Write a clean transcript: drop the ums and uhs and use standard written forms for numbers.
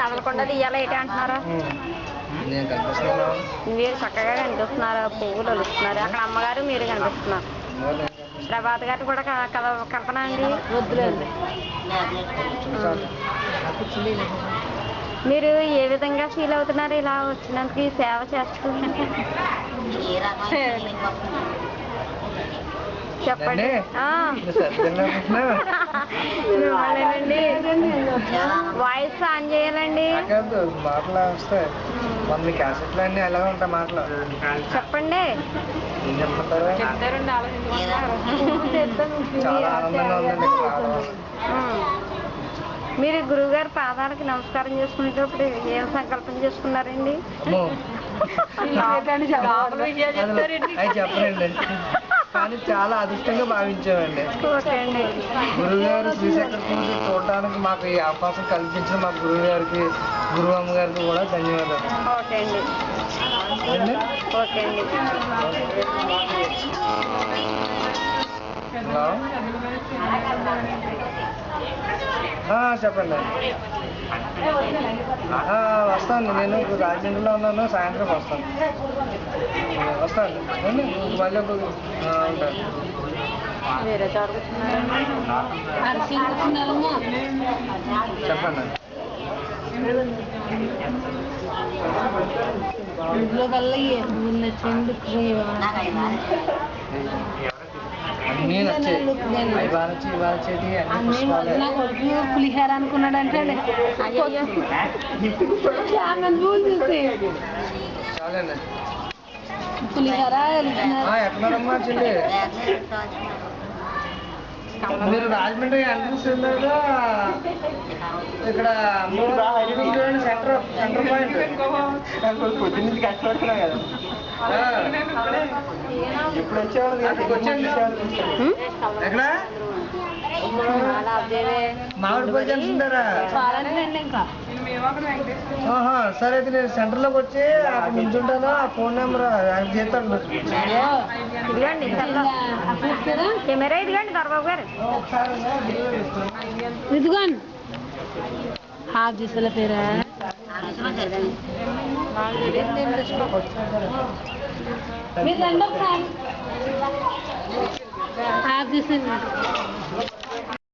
కదలకుండా తీయాలి ఏంటి అంటున్నారు? మీరు చక్కగా కనిపిస్తున్నారు, పువ్వులు వలుస్తున్నారు. అక్కడ అమ్మగారు మీరు కనిపిస్తున్నారు. ప్రభాత్ గారు కూడా కల్పన అండి. మీరు ఏ విధంగా ఫీల్ అవుతున్నారు ఇలా వచ్చినందుకు, ఈ సేవ చేస్తూ? చెప్పండి. మిమ్మల్నేనండి. వాయిస్ ఆన్ చేయాలండి. మాటలు వస్తాయి, మన క్యాసెట్లు అన్నీ ఎలా ఉంటాయి మాటలు. చెప్పండి. ఏం చెప్తారు? చాలా ఆనందంగా ఉందండి. మీరు గురువుగారి పాదాలకి నమస్కారం చేసుకునేటప్పుడు ఏం సంకల్పం చేసుకున్నారండి? చెప్పండి. కానీ చాలా అదృష్టంగా భావించామండి. ఓకే అండి. గురువుగారు శ్రీశంకర పూజ చూడటానికి మాకు ఈ అవకాశం కల్పించిన మా గురువు గారికి, గురువు అమ్మగారికి కూడా ధన్యవాదాలు. ఓకే అండి. ఓకే అండి. హలో, చెప్పండి. వస్తాను, నేను రాజమండ్రిలో ఉన్నాను, సాయంత్రం వస్తాను. మళ్ళీ ఉంటాను. వేరే చోట చెప్పండి. ఇంట్లో కల్లా నచ్చండి పులిహార అనుకున్నాడంటే పులిహార ఎక్కడమ్మా చెల్లి? మీరు రాజమండ్రి ఎంట్రన్స్ వెళ్ళాక ఇక్కడ సెంటర్ పాయింట్ పొద్దు నుంచి కష్టపడుతున్నా కదా. ఇప్పుడు వచ్చేవాళ్ళు ఎక్కడ మామిడిపల్లి జంక్షన్ దగ్గర. సరే అయితే నేను సెంటర్లోకి వచ్చి అక్కడ నిల్చుంటాను. ఆ ఫోన్ నెంబర్ చేస్తాను. కెమెరా ఇదిగండి దొరబాబు గారు. ఇదిగోండి హాఫ్ చేసేల పేరా మీరు రండి ఒకసారి హాఫ్ చేసేది.